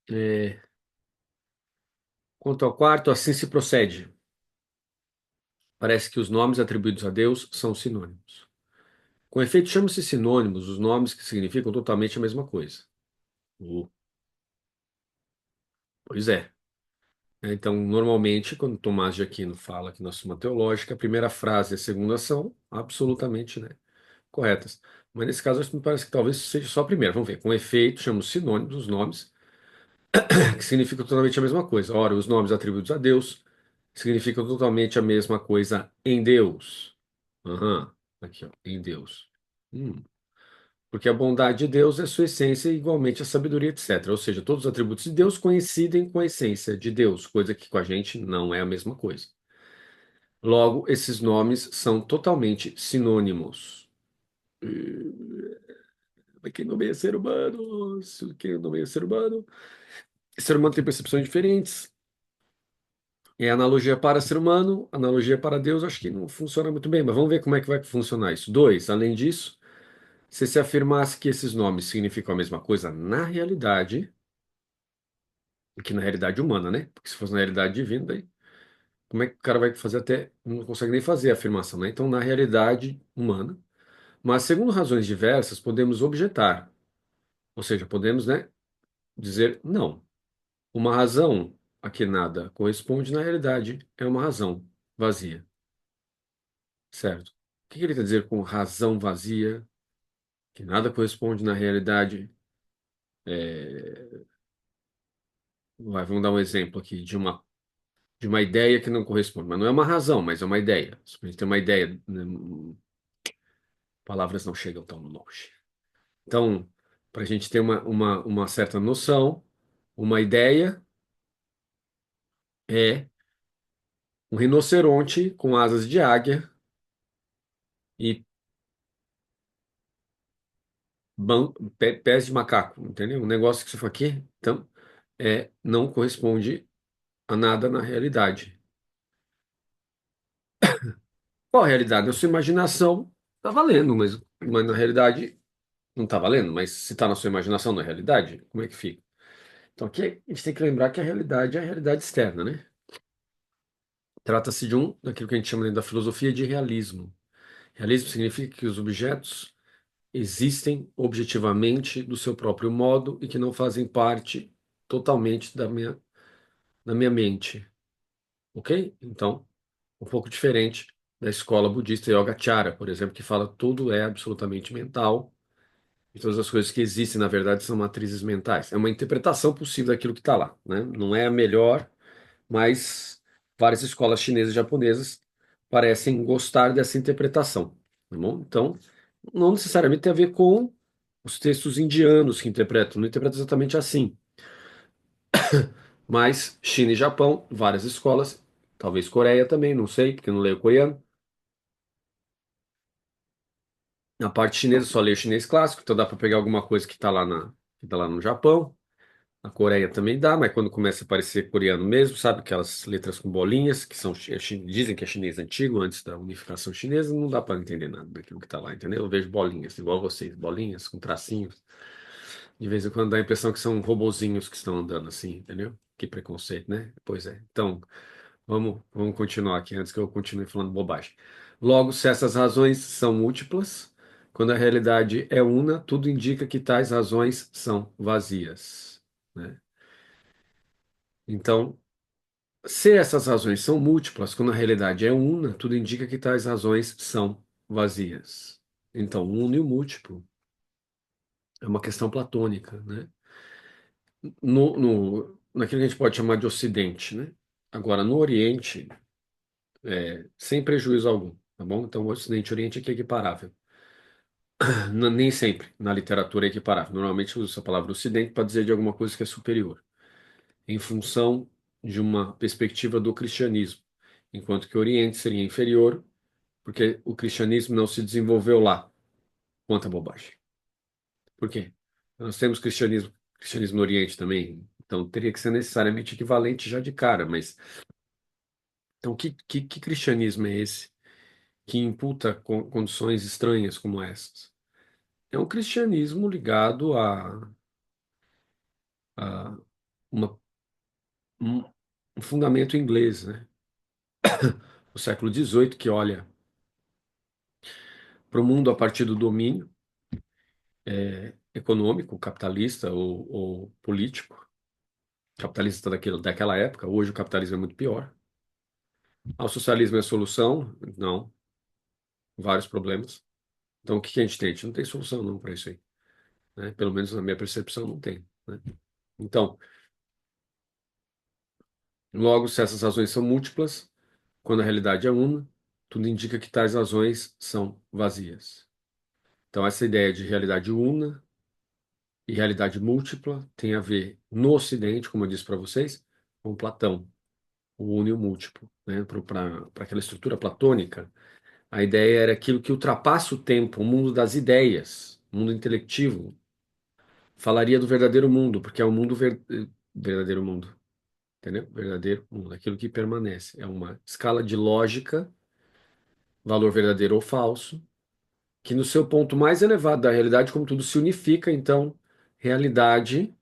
É, quanto ao quarto, assim se procede. Parece que os nomes atribuídos a Deus são sinônimos. Com efeito, chamam-se sinônimos os nomes que significam totalmente a mesma coisa. O- Pois é. Então, normalmente, quando Tomás de Aquino fala aqui na Suma Teológica, a primeira frase e a segunda são absolutamente, né, corretas. Mas nesse caso, acho que me parece que talvez seja só a primeira. Vamos ver. Com efeito, chamamos sinônimos os nomes que significam totalmente a mesma coisa. Ora, os nomes atribuídos a Deus significam totalmente a mesma coisa em Deus. Aham, aqui, ó, em Deus. Porque a bondade de Deus é sua essência e igualmente a sabedoria, etc. Ou seja, todos os atributos de Deus coincidem com a essência de Deus, coisa que com a gente não é a mesma coisa. Logo, esses nomes são totalmente sinônimos. Mas quem nomeia ser humano? Quem nomeia ser humano? O ser humano tem percepções diferentes. É analogia para ser humano, analogia para Deus, acho que não funciona muito bem, mas vamos ver como é que vai funcionar isso. Dois, além disso, se afirmasse que esses nomes significam a mesma coisa na realidade, que na realidade humana, né? Porque se fosse na realidade divina, daí como é que o cara vai fazer até, não consegue nem fazer a afirmação, né? Então, na realidade humana, mas segundo razões diversas, podemos objetar, ou seja, podemos, né, dizer não. Uma razão a que nada corresponde, na realidade, é uma razão vazia, certo? O que ele quer dizer com razão vazia, que nada corresponde na realidade? É, vamos dar um exemplo aqui de uma ideia que não corresponde, mas não é uma razão, mas é uma ideia. Se a gente tem uma ideia, né, palavras não chegam tão longe. Então, para a gente ter uma certa noção, uma ideia é um rinoceronte com asas de águia e pés de macaco, entendeu? Um negócio que você fala aqui, então, não corresponde a nada na realidade. Qual a realidade? A sua imaginação está valendo, mas na realidade não está valendo. Mas se está na sua imaginação, na realidade, como é que fica? Então aqui a gente tem que lembrar que a realidade é a realidade externa, né? Trata-se de daquilo que a gente chama dentro da filosofia de realismo. Realismo significa que os objetos existem objetivamente do seu próprio modo e que não fazem parte totalmente da minha mente, ok? Então, um pouco diferente da escola budista Yogacara, por exemplo, que fala que tudo é absolutamente mental e todas as coisas que existem, na verdade, são matrizes mentais. É uma interpretação possível daquilo que está lá, né? Não é a melhor, mas várias escolas chinesas e japonesas parecem gostar dessa interpretação, tá bom? Então, não necessariamente tem a ver com os textos indianos que interpretam, não interpretam exatamente assim, mas China e Japão, várias escolas, talvez Coreia também, não sei, porque eu não leio coreano. Na parte chinesa, eu só leio chinês clássico, então dá para pegar alguma coisa que está que tá lá no Japão. Na Coreia também dá, mas quando começa a aparecer coreano mesmo, sabe? Aquelas letras com bolinhas, que dizem que é chinês antigo, antes da unificação chinesa, não dá para entender nada daquilo que está lá, entendeu? Eu vejo bolinhas, igual vocês, bolinhas com tracinhos. De vez em quando dá a impressão que são robozinhos que estão andando assim, entendeu? Que preconceito, né? Pois é. Então, vamos continuar aqui antes que eu continue falando bobagem. Logo, se essas razões são múltiplas, quando a realidade é una, tudo indica que tais razões são vazias, né? Então, se essas razões são múltiplas, quando a realidade é una, tudo indica que tais razões são vazias. Então, o uno e o múltiplo é uma questão platônica, né? Naquilo que a gente pode chamar de Ocidente, né? Agora, no Oriente, sem prejuízo algum, tá bom? Então, o Ocidente e o Oriente aqui é equiparável. Nem sempre na literatura é equiparável. Normalmente usa a palavra Ocidente para dizer de alguma coisa que é superior, em função de uma perspectiva do cristianismo, enquanto que o Oriente seria inferior, porque o cristianismo não se desenvolveu lá. Quanta bobagem. Por quê? Nós temos cristianismo no Oriente também, então teria que ser necessariamente equivalente já de cara, mas então que cristianismo é esse que imputa condições estranhas como essas? É um cristianismo ligado uma- um, um fundamento inglês, né? Do século XVIII, que olha para o mundo a partir do domínio econômico, capitalista ou político, capitalista daquela época. Hoje o capitalismo é muito pior. O socialismo é a solução? Não, vários problemas. Então, o que que a gente tem? A gente não tem solução não para isso aí, né? Pelo menos na minha percepção não tem, né? Então, logo, se essas razões são múltiplas, quando a realidade é una, tudo indica que tais razões são vazias. Então, essa ideia de realidade una e realidade múltipla tem a ver, no Ocidente, como eu disse para vocês, com Platão, o uno e o múltiplo, né? Para aquela estrutura platônica, a ideia era aquilo que ultrapassa o tempo, o mundo das ideias, o mundo intelectivo. Falaria do verdadeiro mundo, porque é o mundo verdadeiro mundo, entendeu? Verdadeiro mundo, aquilo que permanece. É uma escala de lógica, valor verdadeiro ou falso, que no seu ponto mais elevado da realidade, como tudo se unifica, então realidade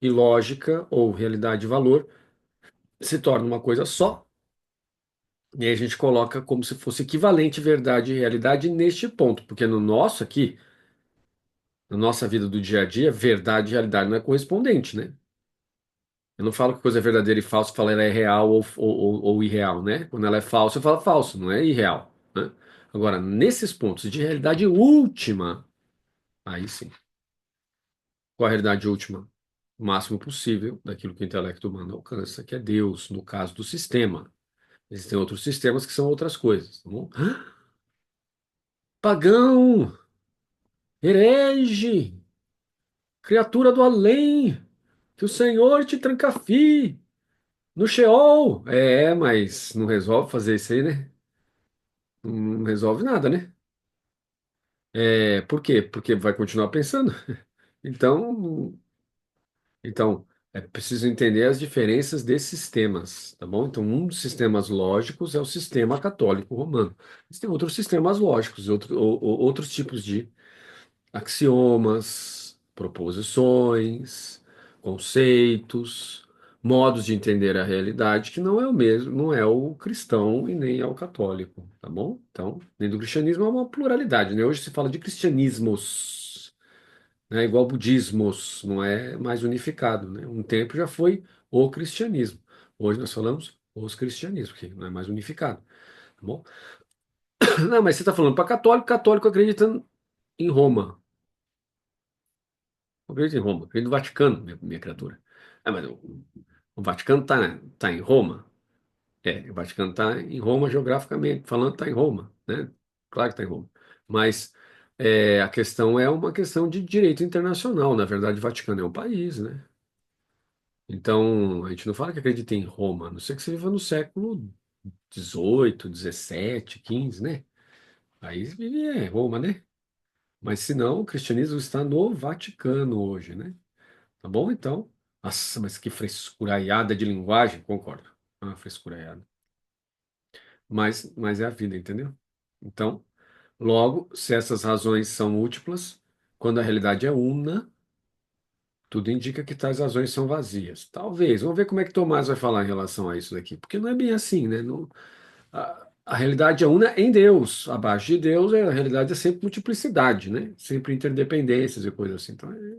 e lógica, ou realidade e valor, se torna uma coisa só. E aí a gente coloca como se fosse equivalente verdade e realidade neste ponto, porque no nosso aqui, na nossa vida do dia a dia, verdade e realidade não é correspondente, né? Eu não falo que coisa é verdadeira e falsa, eu falo ela é real ou irreal, né? Quando ela é falsa, eu falo falso, não é irreal, né? Agora, nesses pontos de realidade última, aí sim. Qual a realidade última? O máximo possível daquilo que o intelecto humano alcança, que é Deus, no caso do sistema. Existem outros sistemas que são outras coisas, tá bom? Pagão, herege, criatura do além, que o Senhor te trancafiie no Sheol. Mas não resolve fazer isso aí, né? Não resolve nada, né? Por quê? Porque vai continuar pensando. Então, então, é preciso entender as diferenças desses sistemas, tá bom? Então, um dos sistemas lógicos é o sistema católico romano. Existem outros sistemas lógicos, outros tipos de axiomas, proposições, conceitos, modos de entender a realidade, que não é o mesmo, não é o cristão e nem é o católico, tá bom? Então, dentro do cristianismo é uma pluralidade, né? Hoje se fala de cristianismos, né? Igual budismos, não é mais unificado, né? Um tempo já foi o cristianismo. Hoje nós falamos os cristianismos, que não é mais unificado, tá bom? Não, mas você está falando para católico, católico acredita em Roma. Eu acredito em Roma, acredito no Vaticano, minha criatura. Mas o Vaticano tá em Roma? O Vaticano está em Roma geograficamente, falando está em Roma, né? Claro que está em Roma. Mas a questão é uma questão de direito internacional. Na verdade, o Vaticano é um país, né? Então, a gente não fala que acredita em Roma, a não ser que você viva no século XVIII, XVII, XV, né? Aí vive Roma, né? Mas se não, o cristianismo está no Vaticano hoje, né? Tá bom, então? Nossa, mas que frescuraiada de linguagem, concordo. Ah, frescuraiada. Mas é a vida, entendeu? Então, logo, se essas razões são múltiplas, quando a realidade é una, tudo indica que tais razões são vazias. Talvez. Vamos ver como é que Tomás vai falar em relação a isso daqui. Porque não é bem assim, né? A realidade é una em Deus. Abaixo de Deus, a realidade é sempre multiplicidade, né? Sempre interdependências e coisas assim. Então é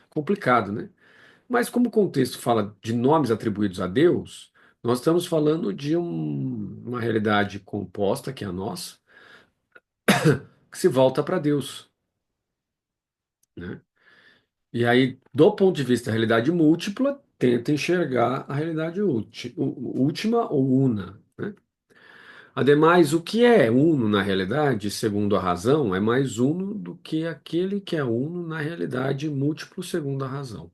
complicado, né? Mas como o contexto fala de nomes atribuídos a Deus, nós estamos falando de uma realidade composta, que é a nossa, que se volta para Deus, né? E aí, do ponto de vista da realidade múltipla, tenta enxergar a realidade última ou una, né? Ademais, o que é uno na realidade, segundo a razão, é mais uno do que aquele que é uno na realidade múltiplo, segundo a razão.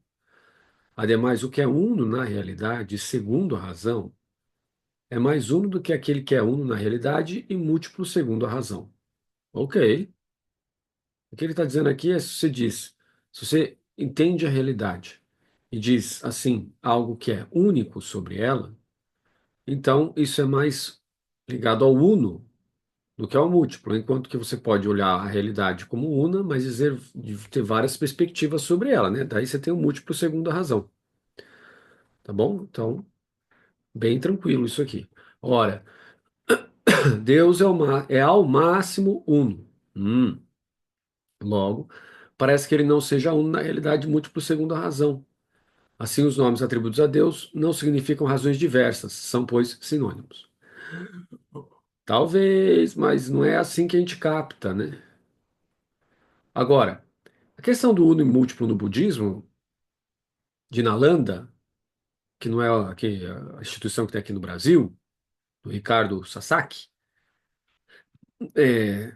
Ademais, o que é uno na realidade, segundo a razão, é mais uno do que aquele que é uno na realidade e múltiplo segundo a razão. Ok. O que ele está dizendo aqui é se você diz, se você entende a realidade e diz assim algo que é único sobre ela, então isso é mais ligado ao uno do que ao múltiplo, enquanto que você pode olhar a realidade como una, mas dizer ter várias perspectivas sobre ela, né? Daí você tem o múltiplo segundo a razão. tá bom? Então, bem tranquilo isso aqui. Ora, Deus é ao máximo uno. Logo, parece que ele não seja uno na realidade múltiplo segundo a razão. Assim, os nomes atribuídos a Deus não significam razões diversas, são, pois, sinônimos. Talvez, mas não é assim que a gente capta, né? Agora, a questão do uno e múltiplo no budismo, de Nalanda, que não é a instituição que tem aqui no Brasil, do Ricardo Sasaki, é,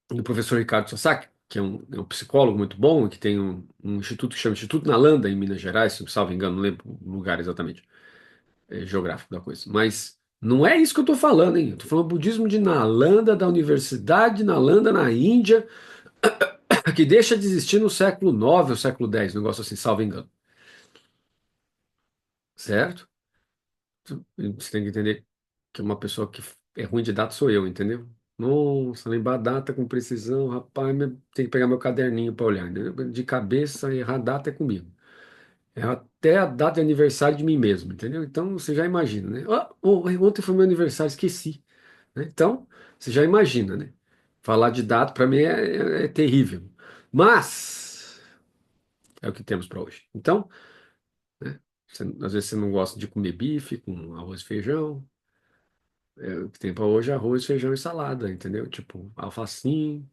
do professor Ricardo Sasaki, que é um psicólogo muito bom, que tem um instituto que chama Instituto Nalanda, em Minas Gerais, se não salvo engano, não lembro o lugar exatamente, geográfico da coisa. Mas não é isso que eu estou falando, hein? Eu estou falando budismo de Nalanda, da Universidade de Nalanda, na Índia, que deixa de existir no século IX ou século X, um negócio assim, salvo engano. Certo? Você tem que entender que uma pessoa que é ruim de data sou eu, entendeu? Nossa, lembrar a data com precisão, rapaz, tem que pegar meu caderninho para olhar, né? De cabeça, errar a data é comigo. É até a data de aniversário de mim mesmo, entendeu? Então você já imagina, né? Ontem foi meu aniversário, esqueci, né? Então você já imagina, né? Falar de data para mim é terrível. Mas é o que temos para hoje. Então, né? Às vezes você não gosta de comer bife com arroz e feijão. O que tem para hoje é arroz, feijão e salada, entendeu? Tipo, alfacinho,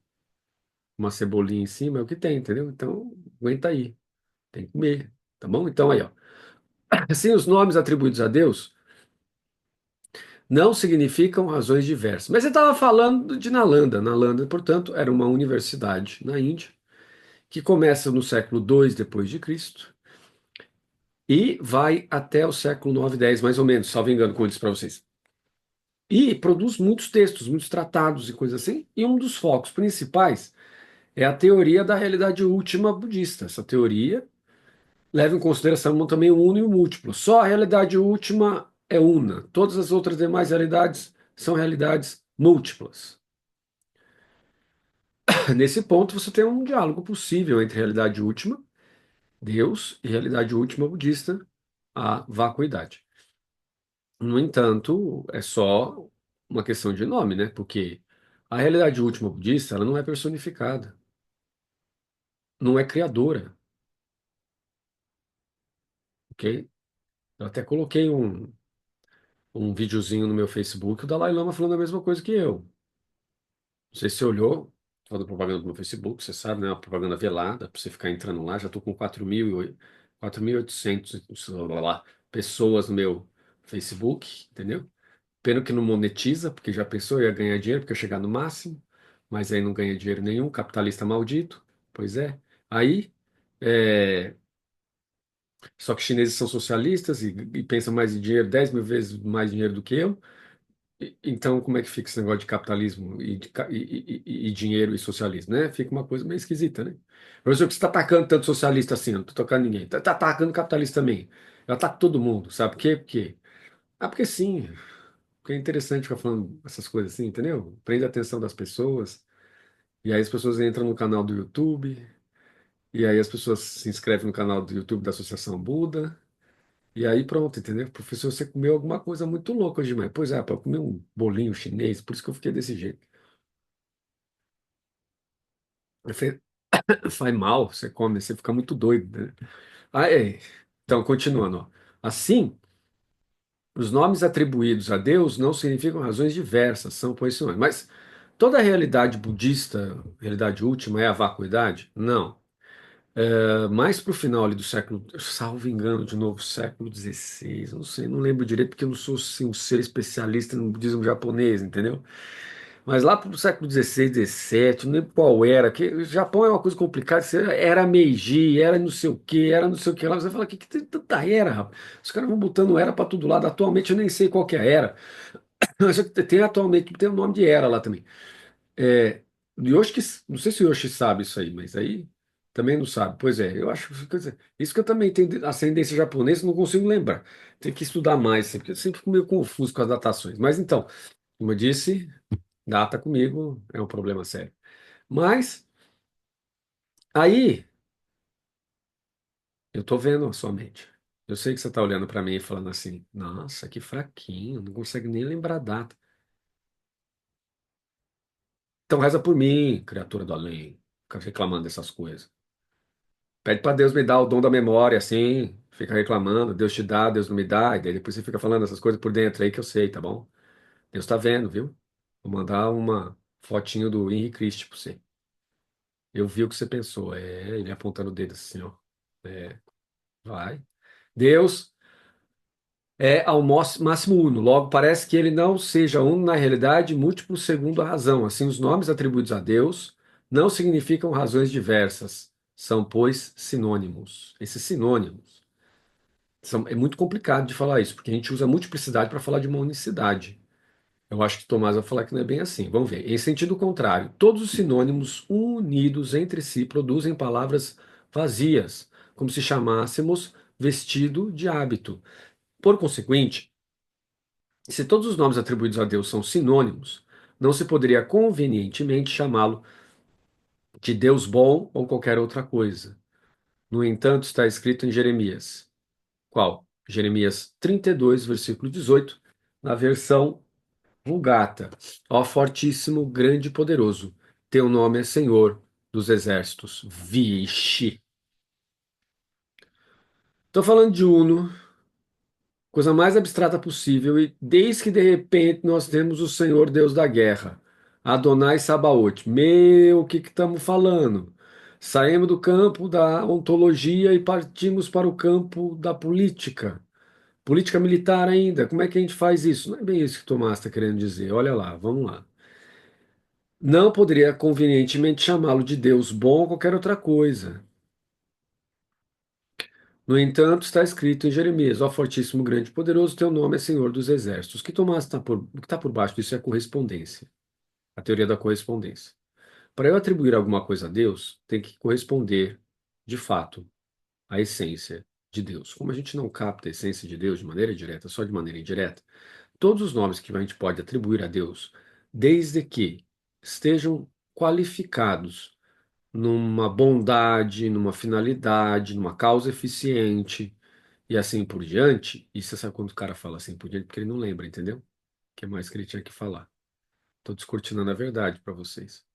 uma cebolinha em cima, é o que tem, entendeu? Então, aguenta aí, tem que comer, tá bom? Então, aí, ó. Assim, os nomes atribuídos a Deus não significam razões diversas. Mas você estava falando de Nalanda. Nalanda, portanto, era uma universidade na Índia, que começa no século II depois de Cristo e vai até o século 9, 10, mais ou menos, salvo engano, como eu disse para vocês. E produz muitos textos, muitos tratados e coisas assim, e um dos focos principais é a teoria da realidade última budista. Essa teoria leva em consideração também o uno e o múltiplo. Só a realidade última é una. Todas as outras demais realidades são realidades múltiplas. Nesse ponto, você tem um diálogo possível entre realidade última, Deus, e realidade última budista, a vacuidade. No entanto, é só uma questão de nome, né? Porque a realidade última budista, ela não é personificada, não é criadora, ok? Eu até coloquei um videozinho no meu Facebook, o Dalai Lama falando a mesma coisa que eu. Não sei se você olhou, falando propaganda no meu Facebook, você sabe, né? Uma propaganda velada, para você ficar entrando lá. Já estou com 4.800 lá, pessoas no meu Facebook, entendeu? Pena que não monetiza, porque já pensou, eu ia ganhar dinheiro, porque eu ia chegar no máximo, mas aí não ganha dinheiro nenhum, capitalista maldito. Pois é. Aí, é, só que chineses são socialistas e pensam mais em dinheiro, 10 mil vezes mais dinheiro do que eu. Então, como é que fica esse negócio de capitalismo e dinheiro e socialismo, né? Fica uma coisa meio esquisita, né? Professor, por que você está atacando tanto socialista assim? Eu não estou atacando ninguém. Tá atacando capitalista também. Eu ataco todo mundo, sabe por quê? Por quê? Ah, porque sim. Porque é interessante ficar falando essas coisas assim, entendeu? Prende a atenção das pessoas. E aí as pessoas entram no canal do YouTube. E aí as pessoas se inscrevem no canal do YouTube da Associação Buda. E aí pronto, entendeu? Professor, você comeu alguma coisa muito louca hoje de manhã. Pois é, para comer um bolinho chinês, por isso que eu fiquei desse jeito. Eu falei, faz mal, você come, você fica muito doido, né? Ah, é. Então, continuando, ó. Assim, os nomes atribuídos a Deus não significam razões diversas, são pois sinônimos. Mas toda a realidade budista, realidade última, é a vacuidade? Não. Mais para o final ali do século, salvo engano, de novo, século XVI, não sei, não lembro direito, porque eu não sou assim, um ser especialista no budismo japonês, entendeu? Mas lá para o século XVI, XVII, não lembro qual era, que o Japão é uma coisa complicada, era Meiji, era não sei o que, era não sei o que lá, você fala, que tem tanta era, rapaz? Os caras vão botando era para todo lado, atualmente eu nem sei qual que é a era, só que tem atualmente, tem o nome de era lá também. É, Yoshi, não sei se o Yoshi sabe isso aí, mas aí também não sabe. Pois é, eu acho quer dizer, isso que eu também tenho ascendência japonesa, não consigo lembrar. Tem que estudar mais, porque eu sempre fico meio confuso com as datações. Mas então, como eu disse, data comigo é um problema sério. Mas aí eu tô vendo a sua mente. Eu sei que você está olhando para mim e falando assim, nossa, que fraquinho, não consegue nem lembrar a data. Então reza por mim, criatura do além. Fica reclamando dessas coisas. Pede para Deus me dar o dom da memória, assim. Fica reclamando, Deus te dá, Deus não me dá. E daí depois você fica falando essas coisas por dentro aí que eu sei, tá bom? Deus tá vendo, viu? Vou mandar uma fotinho do Henri Cristo pra você. Eu vi o que você pensou. É, ele apontando o dedo assim, ó. É, vai. Deus é ao máximo uno. Logo, parece que ele não seja uno na realidade, múltiplo segundo a razão. Assim, os nomes atribuídos a Deus não significam razões diversas. São, pois, sinônimos. Esses sinônimos é muito complicado de falar isso, porque a gente usa multiplicidade para falar de uma unicidade. Eu acho que Tomás vai falar que não é bem assim. Vamos ver. Em sentido contrário, todos os sinônimos unidos entre si produzem palavras vazias, como se chamássemos vestido de hábito. Por consequente, se todos os nomes atribuídos a Deus são sinônimos, não se poderia convenientemente chamá-lo de Deus bom ou qualquer outra coisa. No entanto, está escrito em Jeremias. Qual? Jeremias 32, versículo 18, na versão Vulgata. Ó fortíssimo, grande e poderoso, teu nome é Senhor dos exércitos. Vixe. Estou falando de Uno, coisa mais abstrata possível, e desde que de repente nós temos o Senhor Deus da guerra, Adonai Sabaote. Meu, o que estamos falando? Saímos do campo da ontologia e partimos para o campo da política. Política militar ainda. Como é que a gente faz isso? Não é bem isso que o Tomás está querendo dizer. Olha lá, vamos lá. Não poderia convenientemente chamá-lo de Deus bom ou qualquer outra coisa. No entanto, está escrito em Jeremias: Ó Fortíssimo, grande e poderoso, teu nome é Senhor dos Exércitos. O que está por baixo disso é a correspondência, a teoria da correspondência. Para eu atribuir alguma coisa a Deus, tem que corresponder, de fato, à essência de Deus. Como a gente não capta a essência de Deus de maneira direta, só de maneira indireta, todos os nomes que a gente pode atribuir a Deus, desde que estejam qualificados numa bondade, numa finalidade, numa causa eficiente e assim por diante. E você sabe quando o cara fala assim por diante, porque ele não lembra, entendeu? O que mais que ele tinha que falar? Tô descortinando a verdade para vocês.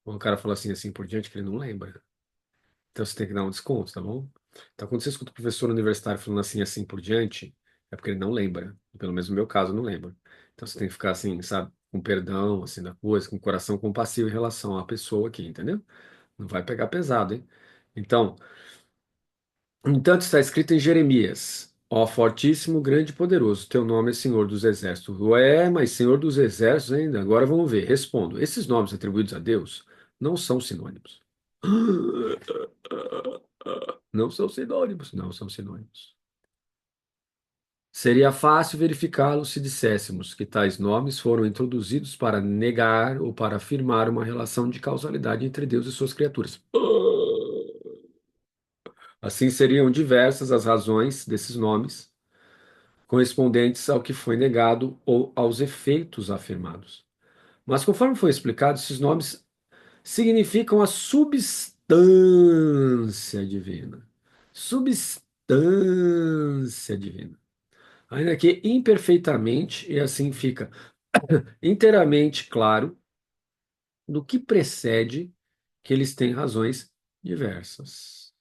Quando o cara fala assim por diante, que ele não lembra. Então você tem que dar um desconto, tá bom? Então quando você escuta o professor universitário falando assim por diante, é porque ele não lembra. Pelo menos no meu caso, não lembra. Então você tem que ficar assim, sabe, com perdão, assim, da coisa, com o coração compassivo em relação à pessoa aqui, entendeu? Não vai pegar pesado, hein? Então, entanto está escrito em Jeremias: Ó fortíssimo, grande e poderoso, teu nome é Senhor dos Exércitos. Ué, mas Senhor dos Exércitos ainda? Agora vamos ver. Respondo: esses nomes atribuídos a Deus não são sinônimos. Não são sinônimos, não são sinônimos. Seria fácil verificá-lo se disséssemos que tais nomes foram introduzidos para negar ou para afirmar uma relação de causalidade entre Deus e suas criaturas. Assim seriam diversas as razões desses nomes, correspondentes ao que foi negado ou aos efeitos afirmados. Mas, conforme foi explicado, esses nomes significam a substância divina. Substância divina. Ainda que imperfeitamente, e assim fica inteiramente claro do que precede que eles têm razões diversas.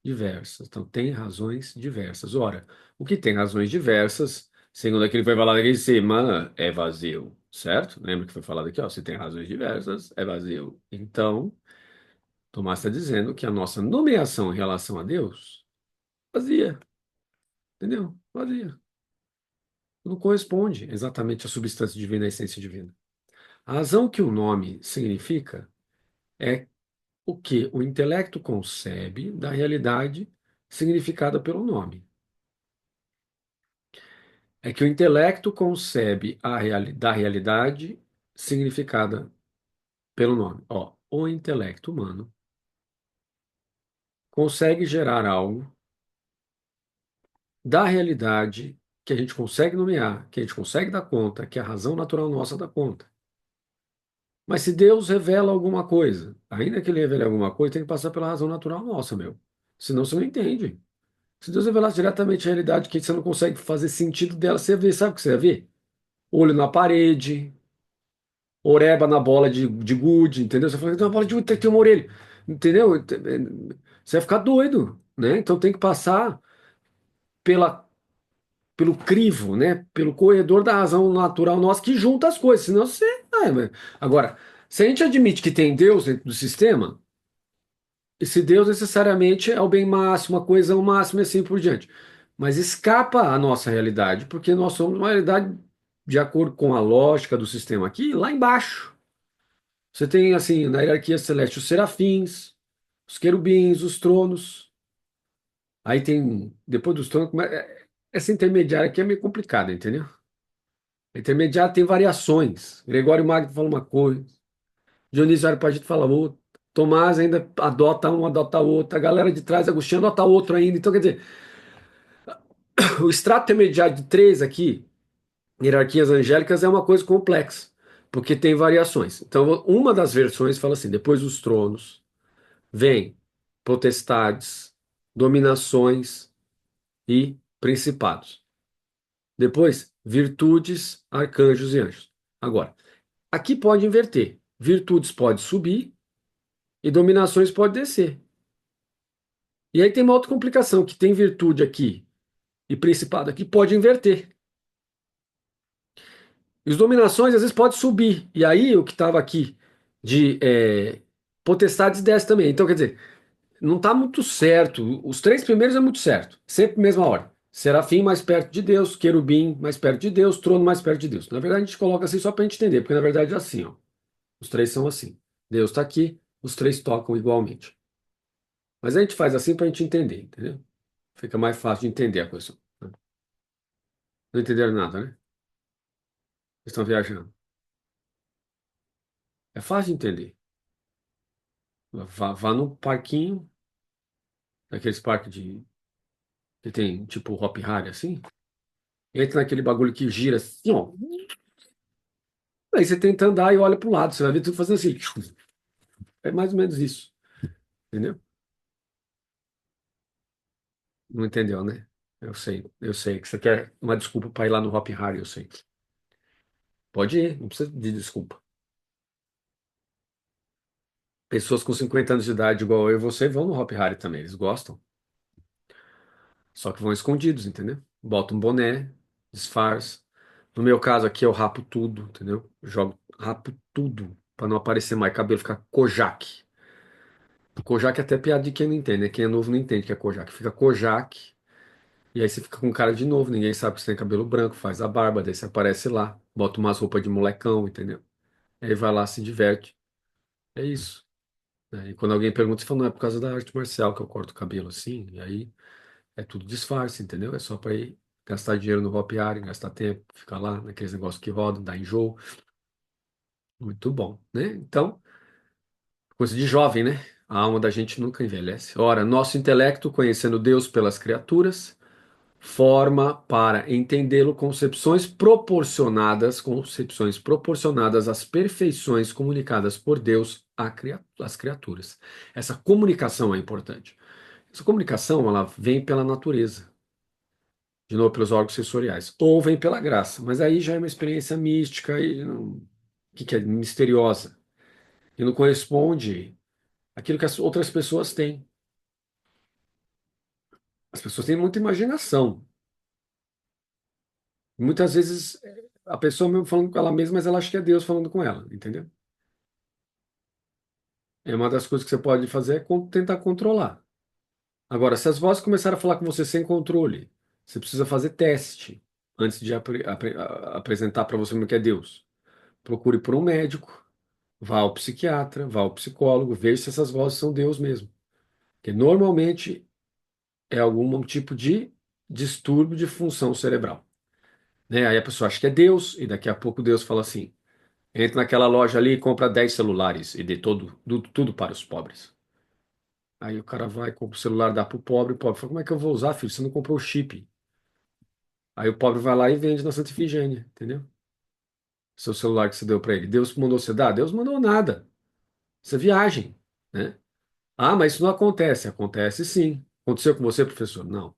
Diversas. Então, tem razões diversas. Ora, o que tem razões diversas, segundo aquilo que foi falado aqui em cima, é vazio, certo? Lembra que foi falado aqui, ó, se tem razões diversas, é vazio. Então, Tomás está dizendo que a nossa nomeação em relação a Deus, vazia, entendeu? Vazia. Não corresponde exatamente à substância divina, à essência divina. A razão que o nome significa é o que o intelecto concebe da realidade significada pelo nome. É que o intelecto concebe da realidade significada pelo nome. Ó, o intelecto humano consegue gerar algo da realidade que a gente consegue nomear, que a gente consegue dar conta, que a razão natural nossa dá conta. Mas se Deus revela alguma coisa, ainda que ele revele alguma coisa, tem que passar pela razão natural nossa, meu. Senão você não entende. Se Deus revelasse diretamente a realidade que você não consegue fazer sentido dela, você ia ver, sabe o que você ia ver? Olho na parede, oreba na bola de gude, entendeu? Você fala, tem uma bola de gude, tem uma orelha, entendeu? Você vai ficar doido, né? Então tem que passar pela, pelo crivo, né? Pelo corredor da razão natural nossa que junta as coisas, senão você... Agora, se a gente admite que tem Deus dentro do sistema, esse Deus necessariamente é o bem máximo, a coesão máxima e assim por diante. Mas escapa à nossa realidade, porque nós somos uma realidade de acordo com a lógica do sistema aqui, lá embaixo. Você tem, assim, na hierarquia celeste, os serafins, os querubins, os tronos. Aí tem, depois dos tronos, essa intermediária aqui é meio complicada, entendeu? A intermediária tem variações. Gregório Magno fala uma coisa, Dionísio Areopagita fala outra, Tomás ainda adota um, adota outro, a galera de trás, Agostinho, adota outro ainda. Então, quer dizer, o extrato intermediário de três aqui, hierarquias angélicas, é uma coisa complexa, porque tem variações. Então, uma das versões fala assim: depois dos tronos, vem potestades, dominações e principados. Depois, virtudes, arcanjos e anjos. Agora, aqui pode inverter. Virtudes pode subir e dominações pode descer. E aí tem uma outra complicação, que tem virtude aqui e principado aqui pode inverter. E as dominações às vezes pode subir. E aí o que estava aqui de potestades desce também. Então, quer dizer, não está muito certo. Os três primeiros é muito certo. Sempre mesma ordem. Serafim mais perto de Deus, querubim mais perto de Deus, trono mais perto de Deus. Na verdade, a gente coloca assim só para a gente entender, porque na verdade é assim, ó. Os três são assim. Deus está aqui, os três tocam igualmente. Mas a gente faz assim para a gente entender, entendeu? Fica mais fácil de entender a questão. Né? Não entenderam nada, né? Vocês estão viajando. É fácil de entender. Vá no parquinho, aqueles parques que tem tipo Hop Hari assim. Entra naquele bagulho que gira assim, ó. Aí você tenta andar e olha para o lado, você vai ver tudo fazendo assim. É mais ou menos isso, entendeu? Não entendeu, né? Eu sei que você quer uma desculpa para ir lá no Hop Hari, eu sei. Pode ir, não precisa de desculpa. Pessoas com 50 anos de idade, igual eu e você, vão no Hop Hari também, eles gostam. Só que vão escondidos, entendeu? Bota um boné, disfarça. No meu caso aqui, eu rapo tudo, entendeu? Rapo tudo, para não aparecer mais cabelo, ficar Kojak. Kojak é até piada de quem não entende, né? Quem é novo não entende que é Kojak. Fica Kojak, e aí você fica com cara de novo, ninguém sabe que você tem cabelo branco, faz a barba, daí você aparece lá, bota umas roupas de molecão, entendeu? Aí vai lá, se diverte. É isso. Né? E quando alguém pergunta, você fala, não, é por causa da arte marcial que eu corto o cabelo assim, e aí é tudo disfarce, entendeu? É só para ir gastar dinheiro no Hopi Hari, gastar tempo, ficar lá naqueles negócios que rodam, dá enjoo. Muito bom, né? Então, coisa de jovem, né? A alma da gente nunca envelhece. Ora, nosso intelecto, conhecendo Deus pelas criaturas, forma para entendê-lo concepções proporcionadas às perfeições comunicadas por Deus às criaturas. Essa comunicação é importante. Essa comunicação, ela vem pela natureza. De novo, pelos órgãos sensoriais. Ou vem pela graça, mas aí já é uma experiência mística e que é misteriosa. E não corresponde àquilo que as outras pessoas têm. As pessoas têm muita imaginação. Muitas vezes a pessoa mesmo falando com ela mesma, mas ela acha que é Deus falando com ela, entendeu? É uma das coisas que você pode fazer é tentar controlar. Agora, se as vozes começarem a falar com você sem controle, você precisa fazer teste antes de apresentar para você o que é Deus. Procure por um médico. Vá ao psiquiatra, vá ao psicólogo, veja se essas vozes são Deus mesmo. Porque normalmente é algum tipo de distúrbio de função cerebral. Né? Aí a pessoa acha que é Deus, e daqui a pouco Deus fala assim: entra naquela loja ali e compra 10 celulares e dê tudo para os pobres. Aí o cara vai, compra o celular, dá para o pobre fala: como é que eu vou usar, filho? Você não comprou o chip. Aí o pobre vai lá e vende na Santa Ifigênia, entendeu? Seu celular que você deu para ele. Deus mandou você dar? Deus mandou nada. Isso é viagem, né? Ah, mas isso não acontece. Acontece sim. Aconteceu com você, professor? Não.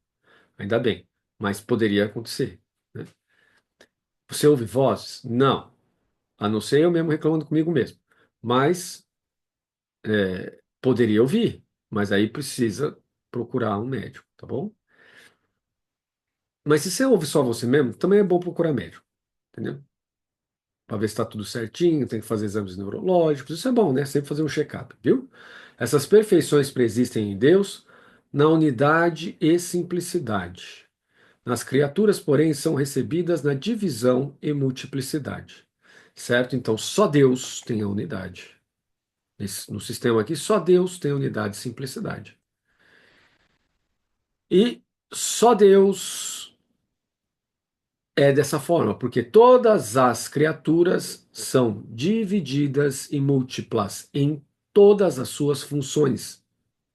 Ainda bem, mas poderia acontecer, né? Você ouve vozes? Não, a não ser eu mesmo reclamando comigo mesmo. Mas poderia ouvir, mas aí precisa procurar um médico, tá bom? Mas se você ouve só você mesmo, também é bom procurar médico, entendeu? Para ver se está tudo certinho, tem que fazer exames neurológicos, isso é bom, né? Sempre fazer um check-up, viu? Essas perfeições preexistem em Deus na unidade e simplicidade. Nas criaturas, porém, são recebidas na divisão e multiplicidade. Certo? Então, só Deus tem a unidade. No sistema aqui, só Deus tem a unidade e simplicidade. E só Deus é dessa forma, porque todas as criaturas são divididas e múltiplas em todas as suas funções.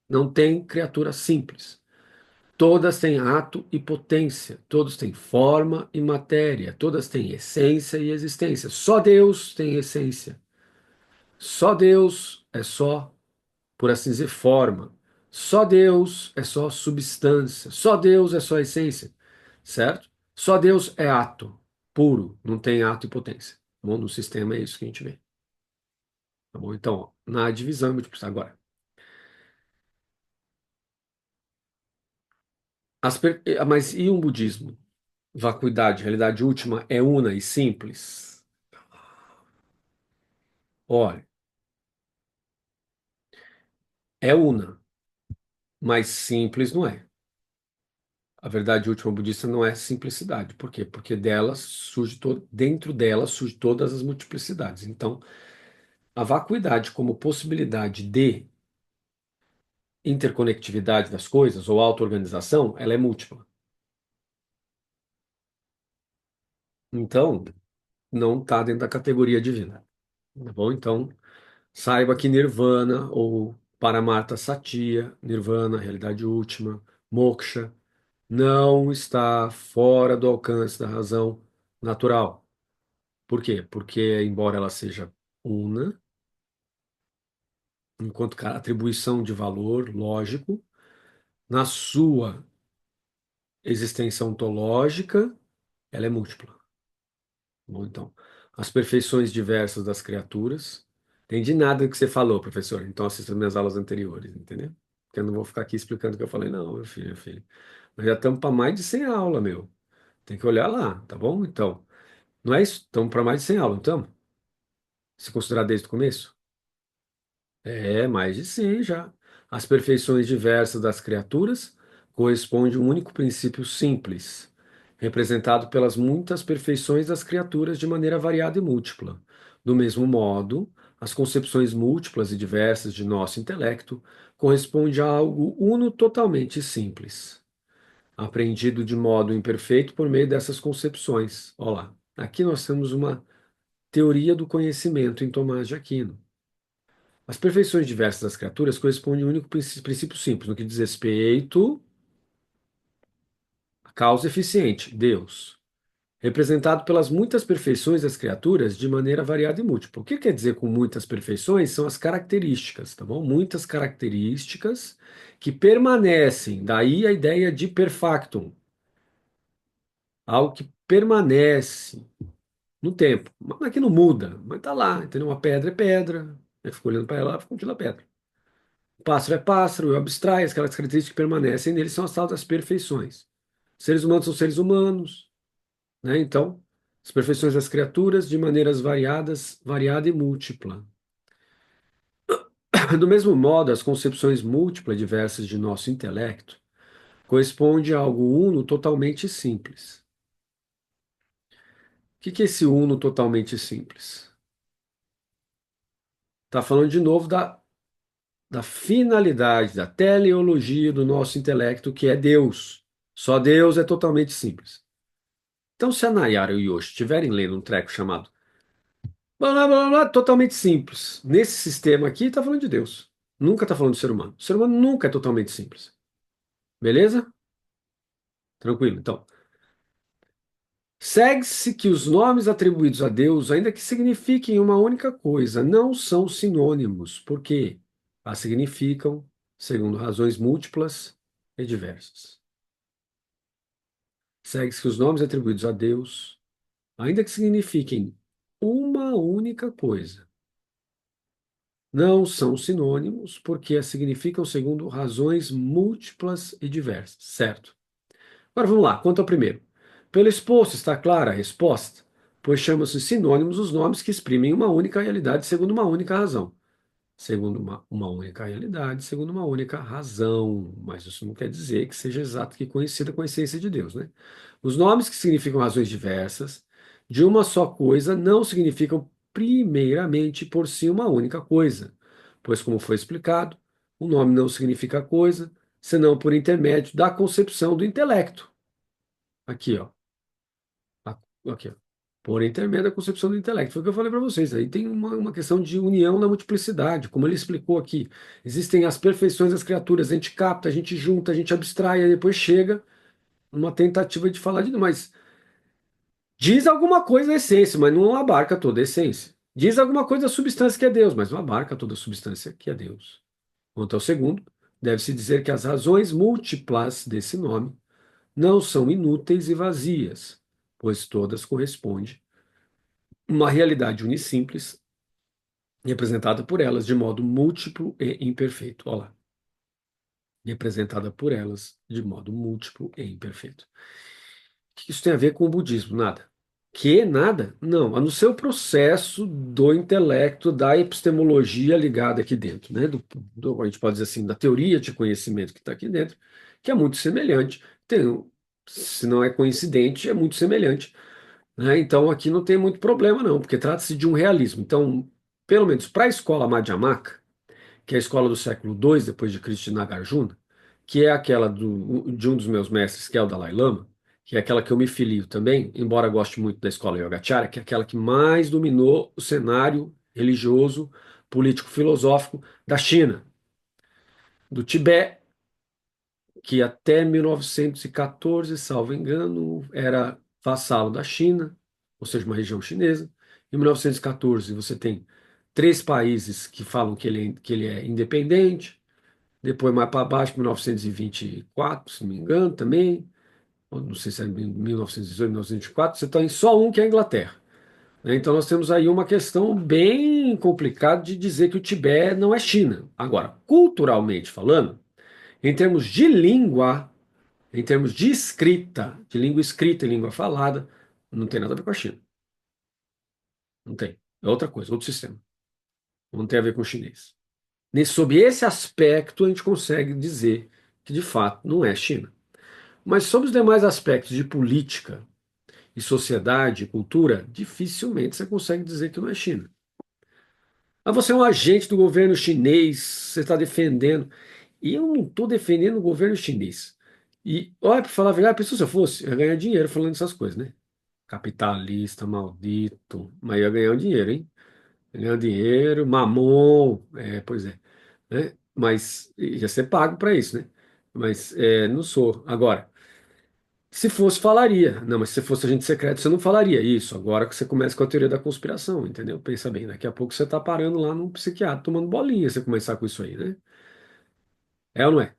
Não tem criatura simples. Todas têm ato e potência, todos têm forma e matéria, todas têm essência e existência. Só Deus tem essência. Só Deus é só, por assim dizer, forma. Só Deus é só substância. Só Deus é só essência, certo? Só Deus é ato puro, não tem ato e potência. Tá bom? No sistema é isso que a gente vê. Tá bom? Então, ó, na divisão e multiplicação. Agora, mas e um budismo? Vacuidade, realidade última, é una e simples? Olha, é una, mas simples não é. A verdade última budista não é simplicidade. Por quê? Porque dentro dela surge todas as multiplicidades. Então, a vacuidade como possibilidade de interconectividade das coisas ou auto-organização, ela é múltipla. Então, não está dentro da categoria divina. Tá bom? Então, saiba que Nirvana ou Paramartha Satya, Nirvana, realidade última, Moksha, não está fora do alcance da razão natural. Por quê? Porque, embora ela seja una, enquanto que a atribuição de valor lógico, na sua existência ontológica, ela é múltipla. Bom, então, as perfeições diversas das criaturas. Entendi nada do que você falou, professor. Então, assista minhas aulas anteriores, entendeu? Porque eu não vou ficar aqui explicando o que eu falei, não, meu filho. Nós já estamos para mais de 100 aulas, meu. Tem que olhar lá, tá bom? Então, não é isso? Estamos para mais de 100 aulas, então? Se considerar desde o começo? É, mais de 100 já. As perfeições diversas das criaturas correspondem a um único princípio simples, representado pelas muitas perfeições das criaturas de maneira variada e múltipla. Do mesmo modo, as concepções múltiplas e diversas de nosso intelecto correspondem a algo uno totalmente simples, apreendido de modo imperfeito por meio dessas concepções. Olha lá, aqui nós temos uma teoria do conhecimento em Tomás de Aquino. As perfeições diversas das criaturas correspondem a um único princípio simples, no que diz respeito à causa eficiente, Deus, representado pelas muitas perfeições das criaturas de maneira variada e múltipla. O que quer dizer com muitas perfeições? São as características, tá bom? Muitas características que permanecem, daí a ideia de perfactum, algo que permanece no tempo, mas que não muda, mas tá lá, entendeu? Uma pedra é pedra, eu fico olhando para ela, continua pedra. Pássaro é pássaro, eu abstrai, aquelas características que permanecem neles são as tal das perfeições. Seres humanos são seres humanos, né? Então, as perfeições das criaturas de maneiras variadas, variada e múltipla. Do mesmo modo, as concepções múltiplas e diversas de nosso intelecto correspondem a algo uno totalmente simples. O que é esse uno totalmente simples? Está falando de novo da finalidade, da teleologia do nosso intelecto, que é Deus. Só Deus é totalmente simples. Então, se a Nayara e o Yoshi estiverem lendo um treco chamado blá, blá, blá, blá, totalmente simples, nesse sistema aqui está falando de Deus. Nunca está falando do ser humano. O ser humano nunca é totalmente simples. Beleza? Tranquilo. Então, segue-se que os nomes atribuídos a Deus, ainda que signifiquem uma única coisa, não são sinônimos, porque a significam segundo razões múltiplas e diversas. Segue-se que os nomes atribuídos a Deus, ainda que signifiquem uma única coisa, não são sinônimos porque as significam segundo razões múltiplas e diversas, certo? Agora vamos lá, quanto ao primeiro. Pelo exposto está clara a resposta, pois chamam-se sinônimos os nomes que exprimem uma única realidade segundo uma única razão. Segundo uma única realidade, segundo uma única razão. Mas isso não quer dizer que seja exato que coincida com a essência de Deus, né? Os nomes que significam razões diversas de uma só coisa não significam primeiramente por si uma única coisa, pois, como foi explicado, o nome não significa coisa, senão por intermédio da concepção do intelecto. Aqui, ó. Aqui, ó. Por intermédio da concepção do intelecto. Foi o que eu falei para vocês. Aí tem uma questão de união na multiplicidade, como ele explicou aqui. Existem as perfeições das criaturas, a gente capta, a gente junta, a gente abstrai, e depois chega numa tentativa de falar de. Mas diz alguma coisa da essência, mas não abarca toda a essência. Diz alguma coisa da substância que é Deus, mas não abarca toda a substância que é Deus. Quanto ao segundo, deve-se dizer que as razões múltiplas desse nome não são inúteis e vazias, pois todas correspondem a uma realidade unissimples, representada por elas de modo múltiplo e imperfeito. Olha lá. Representada por elas de modo múltiplo e imperfeito. O que isso tem a ver com o budismo? Nada. Que nada? Não, a não ser o processo do intelecto, da epistemologia ligada aqui dentro, né? A gente pode dizer assim, da teoria de conhecimento que está aqui dentro, que é muito semelhante. Se não é coincidente, é muito semelhante, né? Então aqui não tem muito problema, não, porque trata-se de um realismo. Então, pelo menos para a escola Madhyamaka, que é a escola do século II depois de Cristo de Nagarjuna, que é aquela de um dos meus mestres, que é o Dalai Lama, que é aquela que eu me filio também, embora goste muito da escola Yogacara, que é aquela que mais dominou o cenário religioso, político-filosófico da China, do Tibete, que até 1914, salvo engano, era vassalo da China, ou seja, uma região chinesa. Em 1914, você tem três países que falam que ele é independente. Depois, mais para baixo, 1924, se não me engano, também. Ou não sei se é 1918, 1924. Você tem só um que é a Inglaterra, né? Então, nós temos aí uma questão bem complicada de dizer que o Tibete não é China. Agora, culturalmente falando, em termos de língua, em termos de escrita, de língua escrita e língua falada, não tem nada a ver com a China. Não tem. É outra coisa, outro sistema. Não tem a ver com o chinês. Sob esse aspecto, a gente consegue dizer que, de fato, não é China. Mas sobre os demais aspectos de política e sociedade e cultura, dificilmente você consegue dizer que não é China. Ah, você é um agente do governo chinês, você está defendendo. E eu não estou defendendo o governo chinês. E, olha, para falar a verdade, pensou se eu fosse, eu ia ganhar dinheiro falando essas coisas, né? Capitalista, maldito. Mas ia ganhar um dinheiro, hein? Ia ganhar dinheiro, mamon, pois é. Né? Mas ia ser pago para isso, né? Mas não sou. Agora. Se fosse, falaria. Não, mas se fosse agente secreto, você não falaria isso. Agora que você começa com a teoria da conspiração, entendeu? Pensa bem, daqui a pouco você tá parando lá num psiquiatra tomando bolinha, se você começar com isso aí, né? É ou não é?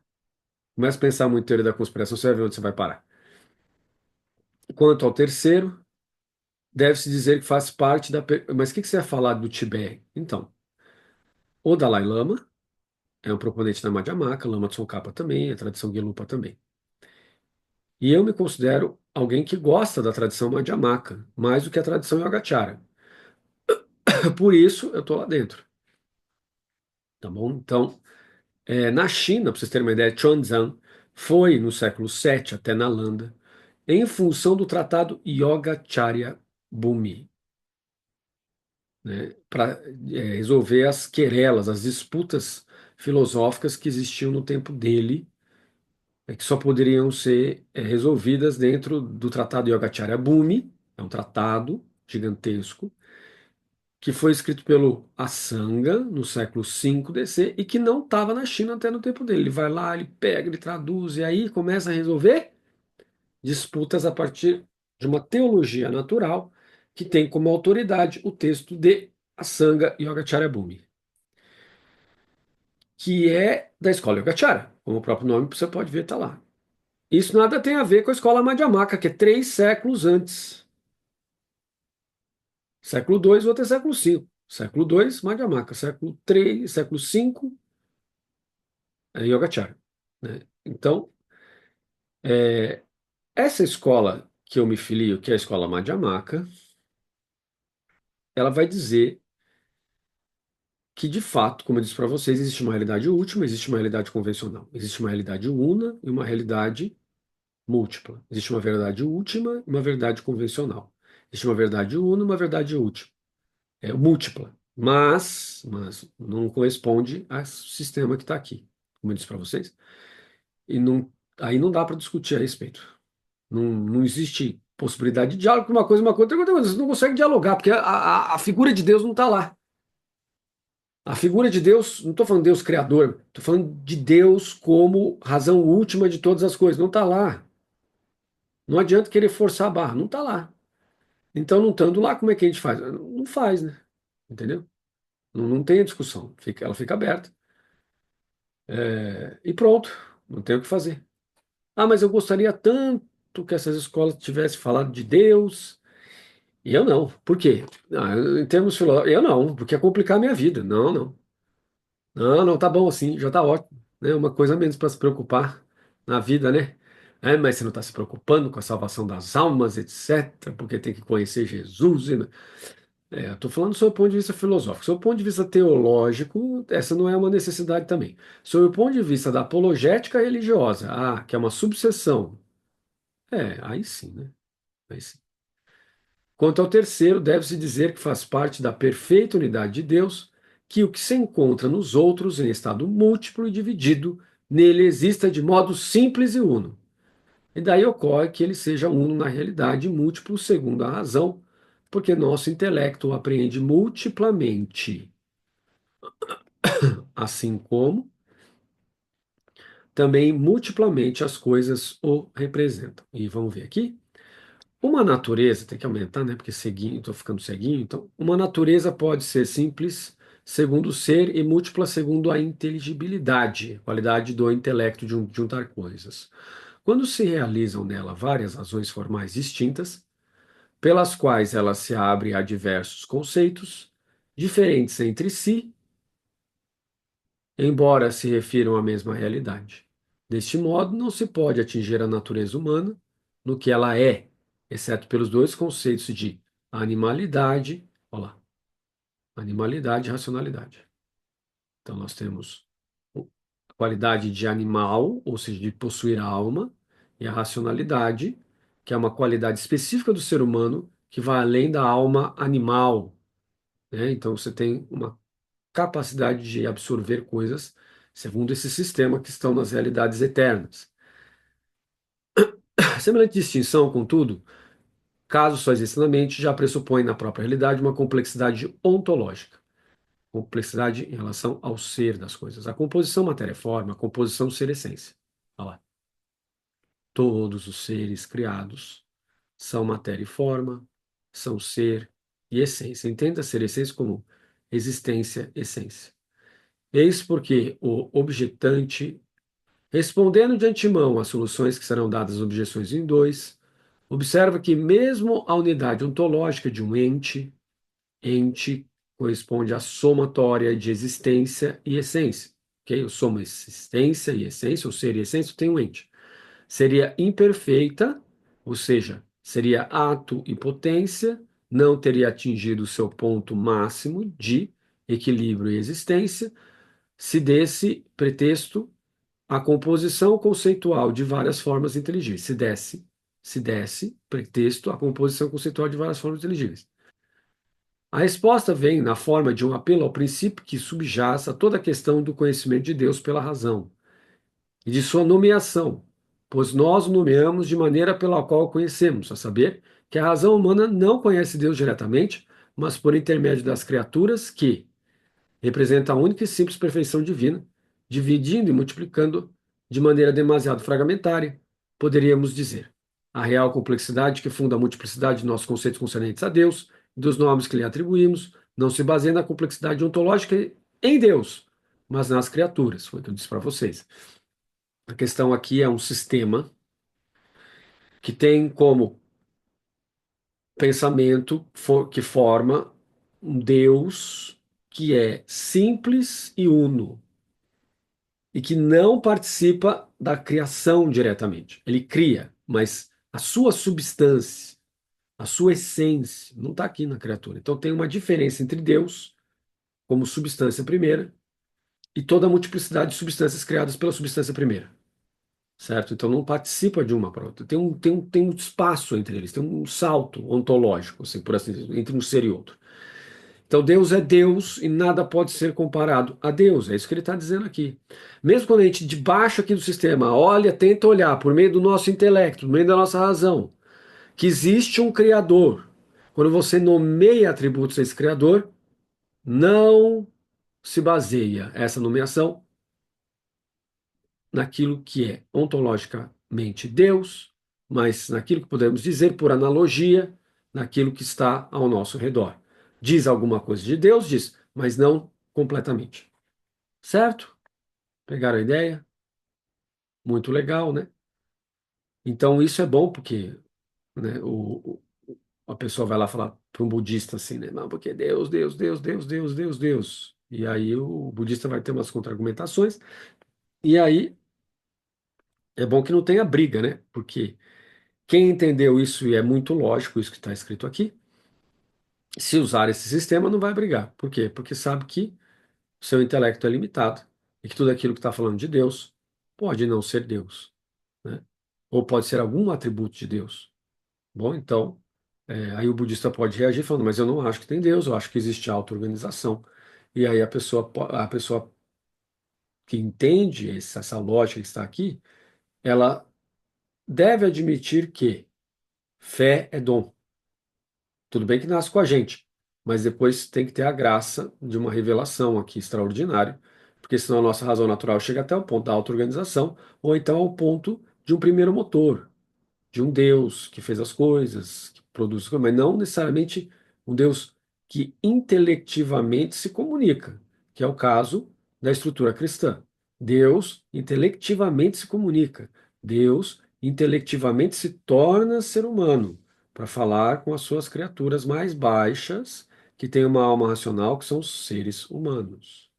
Começa a pensar muito em teoria da conspiração, você vai ver onde você vai parar. Quanto ao terceiro, deve-se dizer que faz parte da. Mas o que você ia falar do Tibete? Então, o Dalai Lama é um proponente da Madhyamaka, Lama Tsongkhapa também, a tradição Gelugpa também. E eu me considero alguém que gosta da tradição Madhyamaka, mais do que a tradição Yogacara. Por isso eu estou lá dentro, tá bom? Então, na China, para vocês terem uma ideia, Chuanzang foi no século VII até Nalanda, em função do tratado Yogacarya Bhumi, né, para resolver as querelas, as disputas filosóficas que existiam no tempo dele, que só poderiam ser resolvidas dentro do tratado Yogacarya Bhumi, é um tratado gigantesco, que foi escrito pelo Asanga no século V DC e que não estava na China até no tempo dele. Ele vai lá, ele pega, ele traduz e aí começa a resolver disputas a partir de uma teologia natural que tem como autoridade o texto de Asanga Yogacarya Bhumi, que é da escola Yogacara, como o próprio nome você pode ver está lá. Isso nada tem a ver com a escola Madhyamaka, que é 3 séculos antes. Século II, o outro é século V. Século II, Madhyamaka. Século III, século V, é Yogacara, né? Então, é, essa escola que eu me filio, que é a escola Madhyamaka, ela vai dizer que, de fato, como eu disse para vocês, existe uma realidade última, existe uma realidade convencional, existe uma realidade una e uma realidade múltipla. Existe uma verdade última e uma verdade convencional. Existe uma verdade una e uma verdade última, múltipla, mas não corresponde ao sistema que está aqui, como eu disse para vocês. E não, aí não dá para discutir a respeito. Não existe possibilidade de diálogo com uma coisa, outra coisa. Você não consegue dialogar, porque a figura de Deus não está lá. A figura de Deus, não estou falando de Deus criador, estou falando de Deus como razão última de todas as coisas. Não está lá. Não adianta querer forçar a barra, não está lá. Então, não estando lá, como é que a gente faz? Não faz, né? Entendeu? Não tem a discussão. Ela fica aberta. E pronto. Não tem o que fazer. Ah, mas eu gostaria tanto que essas escolas tivessem falado de Deus. E eu não. Por quê? Ah, em termos filosóficos, eu não, porque é complicar a minha vida. Não, não. Não, não, tá bom assim, já tá ótimo. Né? Uma coisa a menos para se preocupar na vida, né? Mas você não está se preocupando com a salvação das almas, etc., porque tem que conhecer Jesus. Eu estou falando sob o ponto de vista filosófico. Sob o ponto de vista teológico, essa não é uma necessidade também. Sob o ponto de vista da apologética religiosa, que é uma subseção. Aí sim, né? Aí sim. Quanto ao terceiro, deve-se dizer que faz parte da perfeita unidade de Deus, que o que se encontra nos outros em estado múltiplo e dividido, nele exista de modo simples e uno. E daí ocorre que ele seja uno na realidade, múltiplo segundo a razão, porque nosso intelecto o apreende multiplamente, assim como também multiplamente as coisas o representam. E vamos ver aqui. Uma natureza, tem que aumentar, né? Porque ceguinho, estou ficando ceguinho. Então, uma natureza pode ser simples segundo o ser e múltipla segundo a inteligibilidade, qualidade do intelecto de juntar coisas. Quando se realizam nela várias razões formais distintas, pelas quais ela se abre a diversos conceitos, diferentes entre si, embora se refiram à mesma realidade. Deste modo, não se pode atingir a natureza humana no que ela é, exceto pelos dois conceitos de animalidade, olha lá, animalidade e racionalidade. Então, nós temos a qualidade de animal, ou seja, de possuir alma, e a racionalidade, que é uma qualidade específica do ser humano que vai além da alma animal, né? Então, você tem uma capacidade de absorver coisas segundo esse sistema que estão nas realidades eternas. Semelhante distinção, contudo, caso só exista na mente, já pressupõe na própria realidade uma complexidade ontológica, complexidade em relação ao ser das coisas. A composição matéria-forma, a composição ser-essência. Olha lá. Todos os seres criados são matéria e forma, são ser e essência. Entenda ser essência como existência, essência. Eis porque o objetante, respondendo de antemão às soluções que serão dadas às objeções em dois, observa que mesmo a unidade ontológica de um ente corresponde à somatória de existência e essência. Okay? Eu somo existência e essência, ou ser e essência, tem um ente. Seria imperfeita, ou seja, seria ato e potência, não teria atingido o seu ponto máximo de equilíbrio e existência, se desse pretexto a composição conceitual de várias formas inteligíveis. Se desse pretexto à composição conceitual de várias formas inteligíveis. A resposta vem na forma de um apelo ao princípio que subjaz a toda a questão do conhecimento de Deus pela razão e de sua nomeação, pois nós o nomeamos de maneira pela qual o conhecemos, a saber, que a razão humana não conhece Deus diretamente, mas por intermédio das criaturas que, representa a única e simples perfeição divina, dividindo e multiplicando de maneira demasiado fragmentária, poderíamos dizer. A real complexidade que funda a multiplicidade de nossos conceitos concernentes a Deus e dos nomes que lhe atribuímos não se baseia na complexidade ontológica em Deus, mas nas criaturas. Foi o que eu disse para vocês. A questão aqui é um sistema, que tem como pensamento que forma um Deus que é simples e uno e que não participa da criação diretamente. Ele cria, mas a sua substância, a sua essência, não está aqui na criatura. Então tem uma diferença entre Deus, como substância primeira, e toda a multiplicidade de substâncias criadas pela substância primeira. Certo? Então não participa de uma para outra. Tem um espaço entre eles, tem um salto ontológico, assim, por assim dizer, entre um ser e outro. Então Deus é Deus e nada pode ser comparado a Deus. É isso que ele está dizendo aqui. Mesmo quando a gente, debaixo aqui do sistema, olha, tenta olhar por meio do nosso intelecto, por meio da nossa razão, que existe um Criador. Quando você nomeia atributos a esse Criador, não se baseia essa nomeação naquilo que é ontologicamente Deus, mas naquilo que podemos dizer por analogia, naquilo que está ao nosso redor. Diz alguma coisa de Deus, diz, mas não completamente. Certo? Pegaram a ideia? Muito legal, né? Então isso é bom porque, né, a pessoa vai lá falar para um budista assim, né? Não, porque Deus, Deus, Deus, Deus, Deus, Deus, Deus. E aí o budista vai ter umas contra-argumentações. E aí é bom que não tenha briga, né? Porque quem entendeu isso, e é muito lógico isso que está escrito aqui, se usar esse sistema não vai brigar. Por quê? Porque sabe que o seu intelecto é limitado e que tudo aquilo que está falando de Deus pode não ser Deus, né? Ou pode ser algum atributo de Deus. Bom, então, aí o budista pode reagir falando, mas eu não acho que tem Deus, eu acho que existe auto-organização. E aí a pessoa que entende essa lógica que está aqui, ela deve admitir que fé é dom. Tudo bem que nasce com a gente, mas depois tem que ter a graça de uma revelação aqui extraordinária, porque senão a nossa razão natural chega até o ponto da auto-organização, ou então ao ponto de um primeiro motor, de um Deus que fez as coisas, que produz as coisas, mas não necessariamente um Deus que intelectivamente se comunica, que é o caso da estrutura cristã. Deus intelectivamente se comunica. Deus intelectivamente se torna ser humano para falar com as suas criaturas mais baixas, que têm uma alma racional, que são os seres humanos,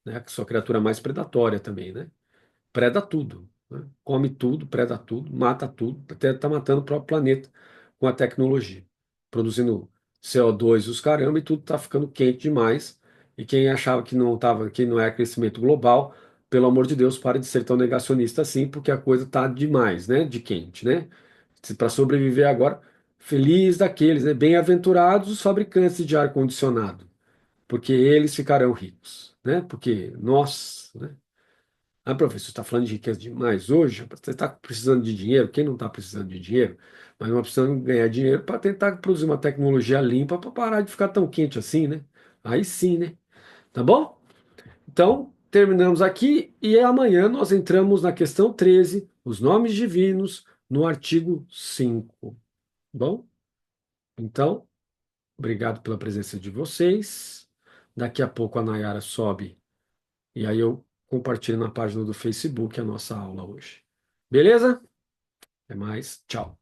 né? Que são a criatura mais predatória também, né? Preda tudo, né? Come tudo, preda tudo, mata tudo, até está matando o próprio planeta com a tecnologia, produzindo CO2 os caramba, e tudo está ficando quente demais. E quem achava que não é crescimento global, pelo amor de Deus, pare de ser tão negacionista assim, porque a coisa está demais, né? De quente, né? Para sobreviver agora, feliz daqueles, né? Bem-aventurados os fabricantes de ar-condicionado, porque eles ficarão ricos, né? Porque nós, né? Ah, professor, você está falando de riqueza demais hoje? Você está precisando de dinheiro? Quem não está precisando de dinheiro? Mas não precisando ganhar dinheiro para tentar produzir uma tecnologia limpa para parar de ficar tão quente assim, né? Aí sim, né? Tá bom? Então, terminamos aqui e amanhã nós entramos na questão 13, os nomes divinos, no artigo 5. Bom? Então, obrigado pela presença de vocês. Daqui a pouco a Nayara sobe e aí eu compartilho na página do Facebook a nossa aula hoje. Beleza? Até mais. Tchau.